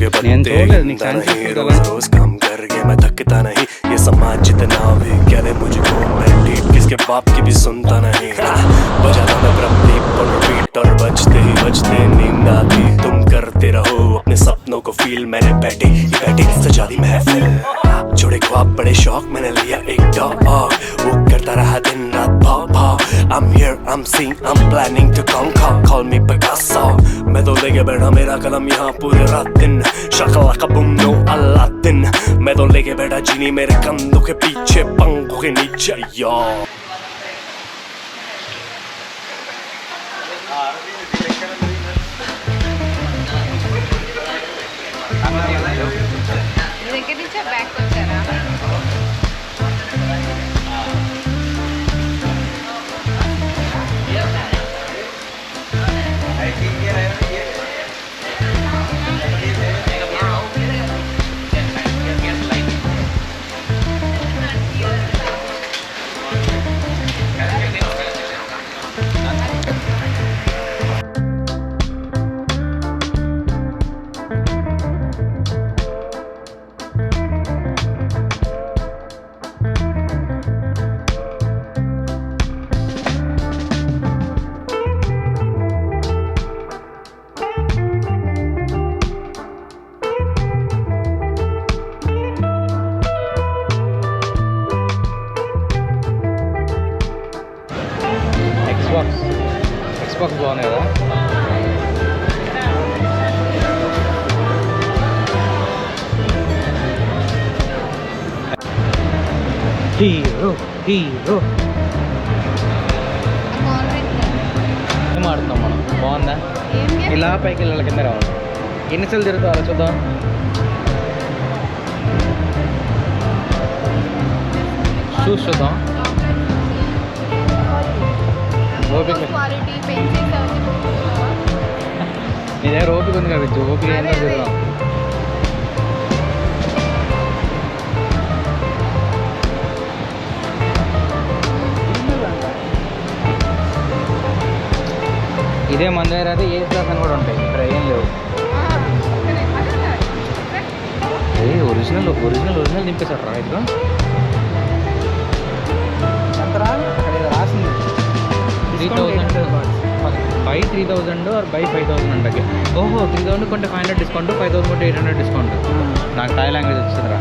के पत्ते गिनता नहीं, रोज रोज काम करके मैं थकता नहीं। ये समाज जितना भी कह ले मुझको, मैं ठीक किसके बाप की भी सुनता नहीं। बजाता मैं प्रदीप और रिपीट, और बजते ही बजते नींद आती। तुम करते रहो अपने सपनों को फील, मैंने बैठी सजा दी महफिल। जोड़े ख्वाब बड़े शौक, मैंने लिया एक डॉग, वो करता रहा दिन रात भाव भाव। I'm here, I'm seeing, I'm planning to conquer, call me Picasso। मैं तो लेके बैठा मेरा कलम यहाँ पूरे रात दिन, शाका बुम नो अलादीन। मैं तो लेके बैठा जीनी मेरे कंधों के पीछे, पंखों के नीचे यो। దగ్గర నుంచే బ్యాక్ వచ్చారా? ఎక్స్బాక్స్ బాగున్నాయి కదా. హీరో హీరో ఏం ఆడుతున్నాం మనం? బాగుందా? ఇలా పైకి వెళ్ళాలి, కింద రావాలి. ఎన్నిసార్లు తిరుగుతావు అలా చూద్దాం. చూద్దాం. ఓపిక నీ దగ్గర ఓపిక ఉంది కదా, ఓపిక ఏందో తిరుగుదాం. ఇదే మన దగ్గర అయితే ఏ క్లాస్ అని కూడా ఉంటాయి, ఇక్కడ ఏం లేవు. ఒరిజినల్ ఒరిజినల్ ఒరిజినల్ నింపేశారు రా ఇక్కడ. అక్కడ రాసింది 3000 బై 3000 ఆర్ బై 5000 అంటే. ఓహో 3000 కొంటే 500 డిస్కౌంట్, 5000 కొంటే 800 డిస్కౌంట్. నాకు థాయ్ లాంగ్వేజ్ వచ్చిందిరా.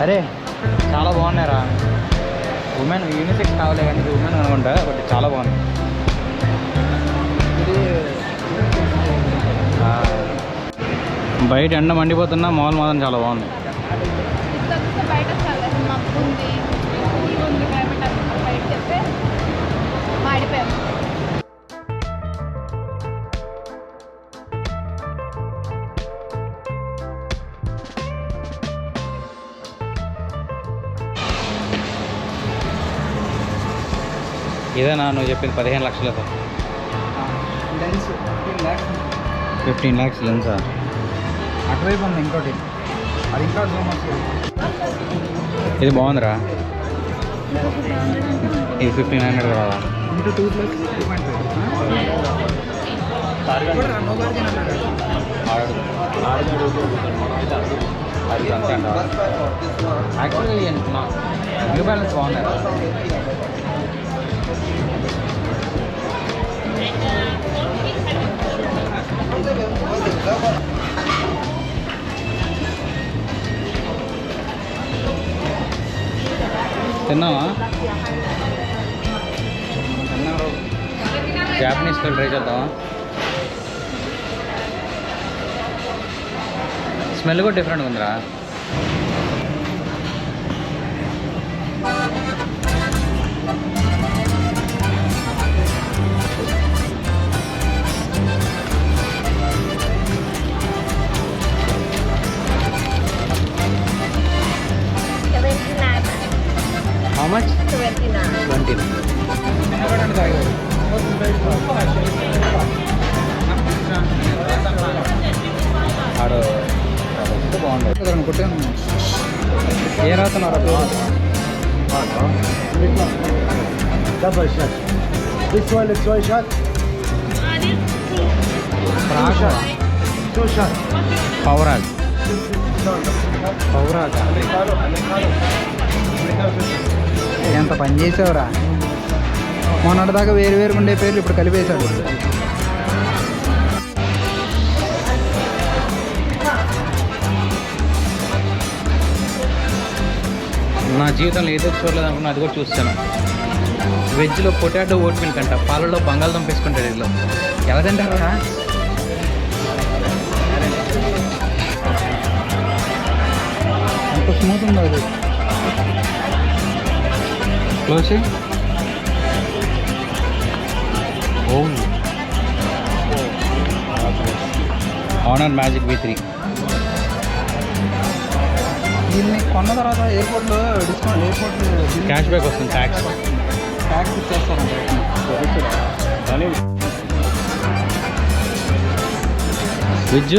అరే చాలా బాగున్నాయిరా. ఉమెన్ యూనిసెక్స్ కావాలి కానీ ఇది ఉమెన్ అనుకుంటా, బట్ చాలా బాగుంది. బయట ఎండ మండిపోతున్నా మాల్ మాత్రం చాలా బాగుంది. ఇదేనా నువ్వు చెప్పింది 15 లక్షలతో? 15 lakhs లెన్సా? అటువైపు ఉంది ఇంకోటి, అది ఇంకా ఇది బాగుందిరా. ఇది 1500 కదా. ఇంటూ 2 + 2.5 అది అంతే అంట. యాక్చువల్లీ న్యూ బ్యాలెన్స్ బాగున్నాయి. తిన్నావా? జాపనీస్ ఫుడ్ ట్రై చేద్దామా? స్మెల్ కూడా డిఫరెంట్గా ఉందిరా. How much? 29. ఆడు బాగుండదు అనుకుంటే ఏ రాస్తున్నారు? Double shot. This one is 1 shot. Raghava పవరాజ్ పవరాజ్ ఎంత పని చేసావురా. మొన్నటిదాకా వేరు వేరు ఉండే పేర్లు ఇప్పుడు కలిపేశాడు. నా జీవితంలో ఏదో చూడలేదు అనుకున్నా, అది కూడా చూస్తాను. వెజ్లో పొటాటో ఓట్ మిల్క్ అంట, పాలలో బంగాళదుంప వేసుకుంటాడు. ఇదిలో ఎలా తింటారా? ఎంత స్మూత్ ఉందో అది. క్లోజ్ ఓ ఆనర్ మ్యాజిక్ V3. దీన్ని కొన్న తర్వాత ఎయిర్పోర్ట్లో డిస్కౌంట్, ఎయిర్పోర్ట్లో క్యాష్ బ్యాక్ వస్తుంది, ట్యాక్స్ ఇచ్చేస్తారంట. వెజ్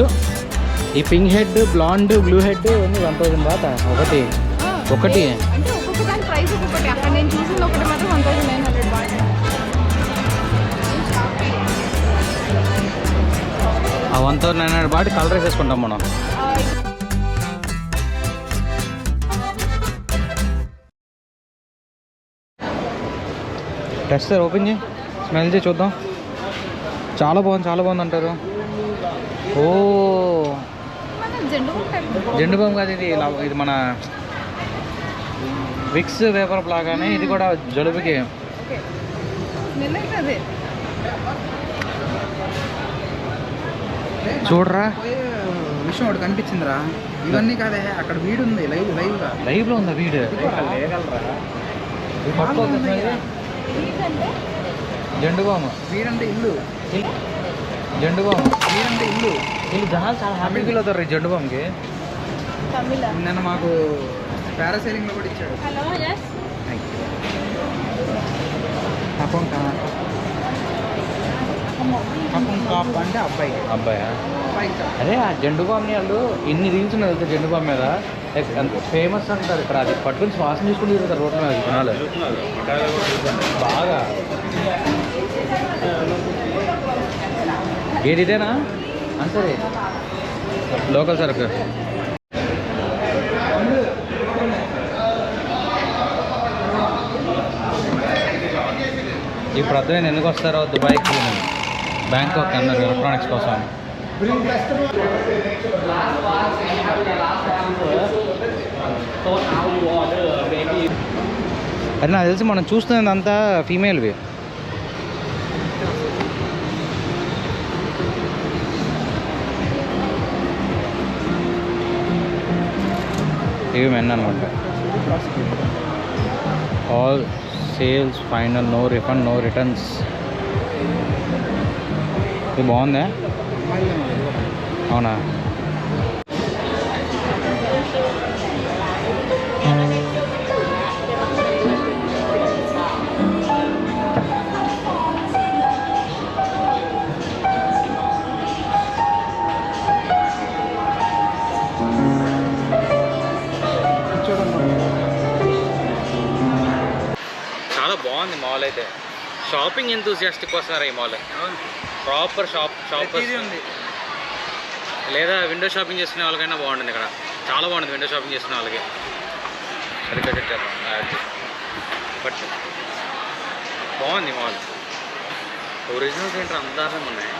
ఈ pink head, blonde, blue head ఉంది 1000 బాత ఒకటి. అంటే ఒక్కొక్క దాని ప్రైస్ ఒక్కొక్కటి. అక్కడ నేను చూసింది ఒకటి మాత్రం 1900 బాట్. ఆ 1900 బాటి కలర్ వేసేసుకుంటాం మనం. టెస్ట్ సార్, ఓపెన్ చేయి, స్మెల్ చేసి చూద్దాం. చాలా బాగుంది అంటారు. ఓ జెండు బామ్ కాదు ఇది, ఇది మన విక్స్ వేపర్ లాగానే ఇది కూడా జలుబుకి. చూడరా విషయం ఒకటి కనిపించిందిరా. ఇవన్నీ కాదే, అక్కడ వీడు ఉంది లైవ్లో ఉందా వీడు? జెండు బామ్ వీడంటే ఇల్లు, జెండు బామ్ వీడంటే ఇల్లు. వీళ్ళు జనాలు చాలా హ్యాపీ ఫీల్ అవుతారు ఈ జెండు బామ్కి. నిన్న మాకు పారాసైలింగ్లో కూడా ఇచ్చాడు. కాప్ అంటే అబ్బాయా? అదే ఆ జెండు బామ్ని వాళ్ళు ఇన్ని రీల్స్ ఉన్నాయి వెళ్తే జెండు బామ్ మీద ఎంత ఫేమస్ అంటారు. ఇక్కడ అది పట్టుకుని శ్వాసం తీసుకుని తిరుగుతారు రోడ్ల మీద జనాలు బాగా. ఏది ఇదేనా? అంతే లోకల్ సరుకు. ఇప్పుడు అర్థమైంది ఎందుకు వస్తారో దుబాయ్కి, బ్యాంకాక్ అన్నారు ఎలక్ట్రానిక్స్ కోసం. అది నాకు తెలిసి మనం చూస్తున్నది అంతా ఫీమేల్వి. ఇవి మెన్ అనమాట. All sales final, no refund, no returns. ఇది బాగుందా? అవునా? చాలా బాగుంది మాల్ అయితే. షాపింగ్ ఎంతూసియాస్టిక్ వస్తున్నారు ఈ మాల్. ప్రాపర్ షాప్ ఉంది. లేదా విండో షాపింగ్ చేసుకునే వాళ్ళకైనా బాగుంటుంది ఇక్కడ. చాలా బాగుంటుంది విండో షాపింగ్ చేసుకునే వాళ్ళకి. బట్ బాగుంది మాల్. ఒరిజినల్స్ ఏంటో అంత దారుణంగా ఉన్నాయి.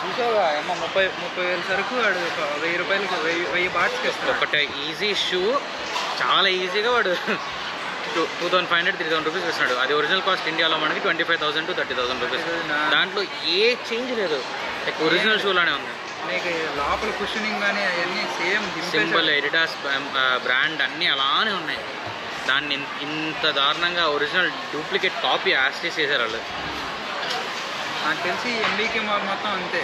చూసావా అమ్మ, 30,000 సరుకు వాడు 1000 రూపాయలకి 1000 బాట్స్కి వస్తాడు. ఒకటే ఈజీ షూ చాలా ఈజీగా వాడు 2500 3,000 రూపీస్ వేస్తున్నాడు. అది ఒరిజినల్ కాస్ట్ ఇండియాలో మనకి 25,000 to 30,000 రూపీస్. దాంట్లో ఏ చేంజ్ లేదు, ఒరిజినల్ షూ లానే ఉంది. నీకు లోపల కుషనింగ్ కానీ అవన్నీ సేమ్ సింపుల్ ఎడిడాస్ బ్రాండ్ అన్నీ అలానే ఉన్నాయి. దాన్ని ఇంత దారుణంగా ఒరిజినల్ డూప్లికేట్ కాపీ యాస్టీస్ చేశారు వాళ్ళు. నాకు తెలిసి ఎంబీకే మాల్ మొత్తం అంతే.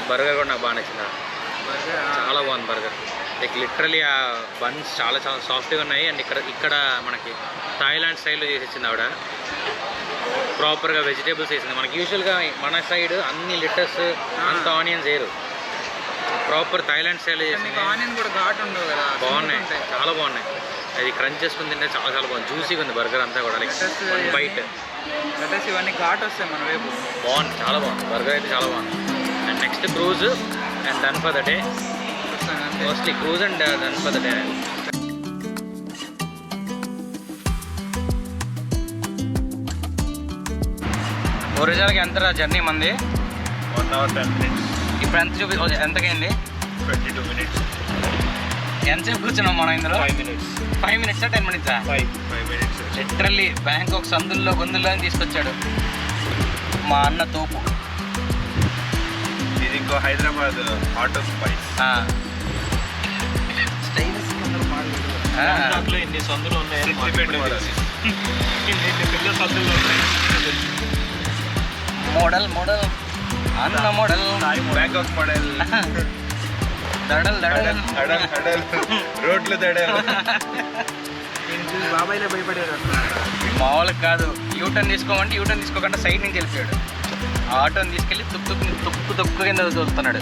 బర్గర్ కూడా నాకు బాగా నచ్చింది. చాలా బాగుంది బర్గర్. లైక్ లిటరలీ ఆ బన్స్ చాలా సాఫ్ట్గా ఉన్నాయి. అండ్ ఇక్కడ మనకి థాయిలాండ్ స్టైల్లో చేసి ఇచ్చింది ఆవిడ. ప్రాపర్గా వెజిటేబుల్స్ వేసింది. మనకి యూజువల్గా మన సైడ్ అన్ని లిటర్స్ అంత ఆనియన్స్ వేయరు. ప్రాపర్ థాయిలాండ్ స్టైల్లో చేసింది. ఆనియన్ కూడా ఘాటు ఉండవు కదా, బాగున్నాయి, చాలా బాగున్నాయి. అది క్రంచ్ చేసుకుని తింటే చాలా బాగుంది. జ్యూసీగా ఉంది బర్గర్ అంతా కూడా. లైక్ బైట్ లెటర్స్ ఇవన్నీ ఘాట్ వస్తాయి మన వైపు. బాగుంది, చాలా బాగుంది. బర్గర్ అయితే చాలా బాగుంది. And next cruise and done for the day. Mostly cruise and done for the day. ఒరిజినల్గా ఎంత జర్నీ మంది? 1 hour 10 minutes. ఇప్పుడు ఎంత ఎంతకైంది? 22 minutes. ఎంతసేపు కూర్చున్నాం మనం ఇందులో? 5 minutes. 5 minutes 10 minutes? 5 minutes. Literally Bangkok సందుల్లో గొంతుల్లో తీసుకొచ్చాడు మా అన్న తోపు. ఇది ఇంకో హైదరాబాద్ ఆటో స్పైస్. దాంట్లో ఇన్ని సందులు ఉన్నాయి. ఇన్ని పిల్ల సందులు ఉన్నాయి. మోడల్ అన్న మోడల్ బ్యాంకాక్ మోడల్. దడల్ రోడ్లు దడల్. బాబాయ్లే భయపడారు. మామూలుగా కాదు. యూటర్న్ తీసుకోమంటే యూటర్న్ తీసుకోకుండా సైడ్ నుంచి వెళ్ళిపోయాడు. ఆ ఆటోని తీసుకెళ్ళి తుక్కు కింద తోలుతున్నాడు.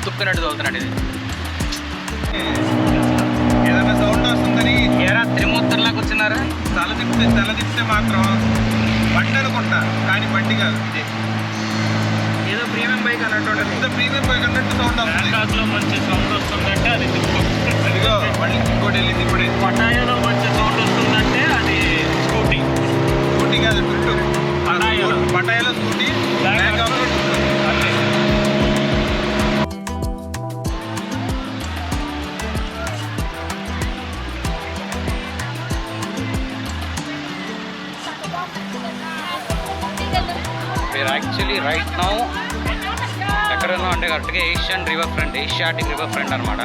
తుక్కునట్టు తోలుతున్నాడు. ఇది ఏదైనా సౌండ్ వస్తుందని ఏరా త్రిమూర్తుల్లా కూర్చున్నారు. తల తిప్పితే మాత్రం బండి అనుకుంటా, కానీ బండి కాదు. ఇది ఏదో ప్రీమియం బైక్ అన్నట్టు పెద్ద ప్రీమియం బైక్ అన్నట్టు సౌండ్ వస్తుంది. మంచి సౌండ్ వస్తుందంటే అది అదిగో మళ్ళీ ఇంకోటి వెళ్ళింది ఇప్పుడే. పటాయాలో మంచి సౌండ్ వస్తుందంటే అది స్కూటీ కాదు, పటాయాలో స్కూటీ, బ్యాంకాక్లో అదే. యాక్చువల్లీ రైట్ నౌ ఎక్కడున్నాం అంటే కరెక్ట్గా ఏషియాటిక్ రివర్ ఫ్రంట్ అనమాట.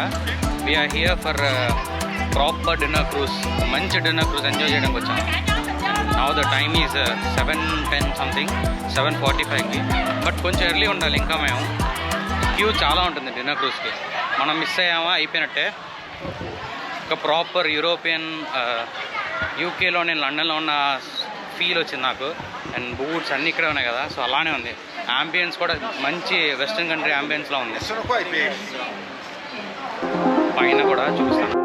We are here for proper dinner cruise. మంచి డిన్నర్ క్రూజ్ ఎంజాయ్ చేయడానికి వచ్చాము. Now the time is 7:10 something, 7:45కి. బట్ కొంచెం ఎర్లీ ఉండాలి. ఇంకా మేము క్యూ చాలా ఉంటుంది డిన్నర్ క్రూజ్కి. మనం మిస్ అయ్యామా అయిపోయినట్టే. ఒక ప్రాపర్ యూరోపియన్ యూకేలో నేను లండన్లో ఉన్న ఫీల్ వచ్చింది నాకు. అండ్ బూట్స్ అన్నీ ఇక్కడే ఉన్నాయి కదా, సో అలానే ఉంది. అంబియన్స్ కూడా మంచి వెస్ట్రన్ కంట్రీ అంబియన్స్లో ఉంది. పైన కూడా చూస్తాను.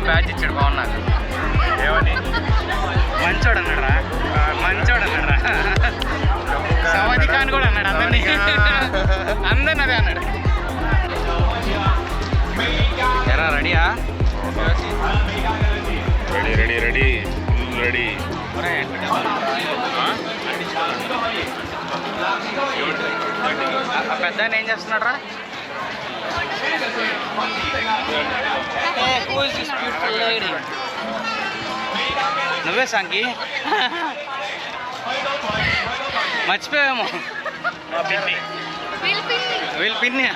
బ్యాచ్ ఇచ్చాడు బాగున్నాడు. ఏమని మంచోడు అన్నాడు రా. సవాది ఖాన్ కూడా అన్నాడు అందరినీ అదే అన్నాడు. ఎరా రెడీయా? రెడీ పెద్ద ఏం చేస్తున్నాడు రా? నువ్వే సంకి మర్చిపోయాము. వీళ్ళు పిన్ని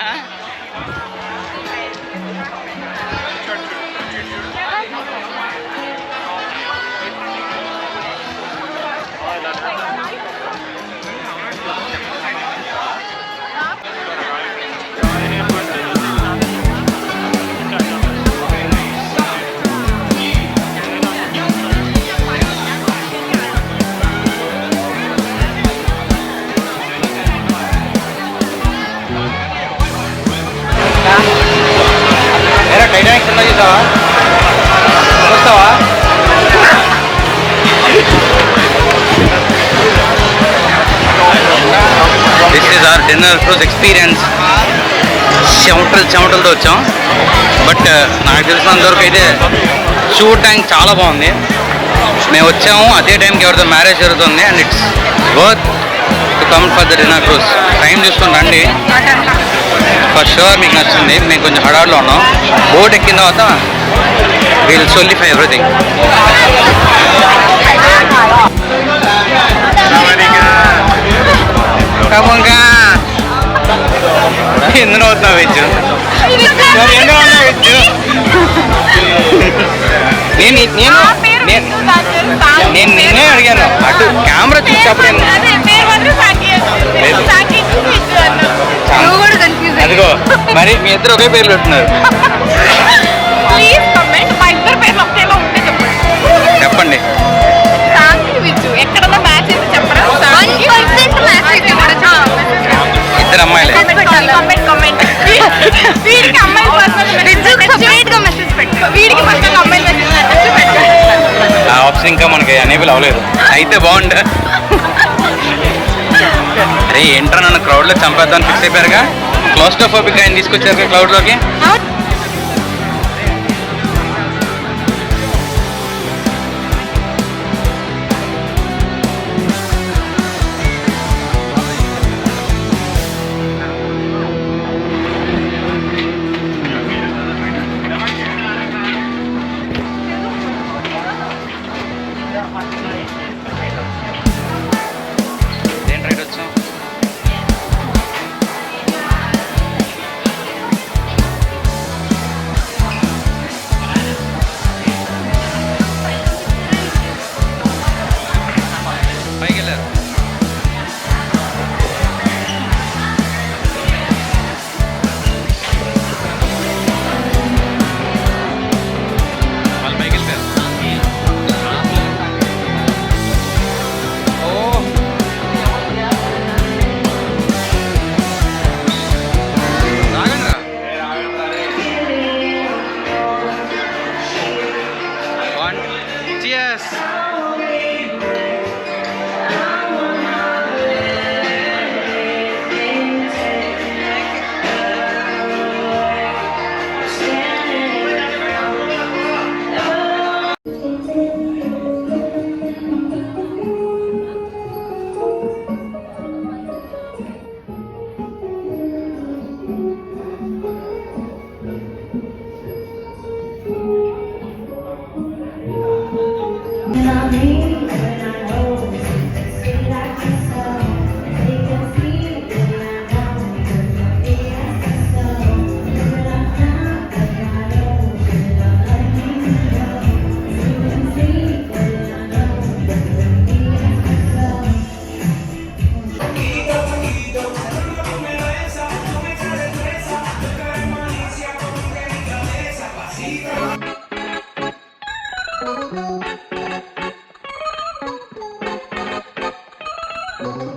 డిన్నర్ క్రూజ్ ఎక్స్పీరియన్స్ చెమటలతో వచ్చాం. బట్ నాకు తెలిసినంతవరకు అయితే చూడటానికి చాలా బాగుంది. మేము వచ్చాము అదే టైంకి ఎవరితో మ్యారేజ్ జరుగుతుంది and it's worth to come for the dinner cruise. Time చూసుకొని రండి, ఫర్ షూర్ మీకు నచ్చింది. మేము కొంచెం హడాడ్లో ఉన్నాం. బోట్ ఎక్కిన తర్వాత వీల్ సొల్లిఫై ఎవ్రీథింగ్. ఎందులో అవుతున్నావు వెజ్? ఎందులో ఉన్నావు వెజ్? నేను నిన్నే అడిగాను. అటు కెమెరా చూసేటప్పుడు అదిగో మరి మీ ఇద్దరు ఒకే పేర్లు పెట్టున్నారు. చెప్పండి. ఇద్దరు అమ్మాయిలే. ఆ ఆప్షన్ ఇంకా మనకి అనేబుల్ అవ్వలేదు. అయితే బాగుండే. అరే ఏంట్రా నన్ను క్రౌడ్లో చంపేద్దామని ఫిక్స్ అయిపోయారుగా. క్లాస్ట్రోఫోబిక్ ఆయన తీసుకొచ్చారు క్రౌడ్లోకి. దేని రైడ్ వచ్చాం? పైకి వెళ్ళారు. వాళ్ళు పైకి వెళ్ళారు. Cheers. Thank you.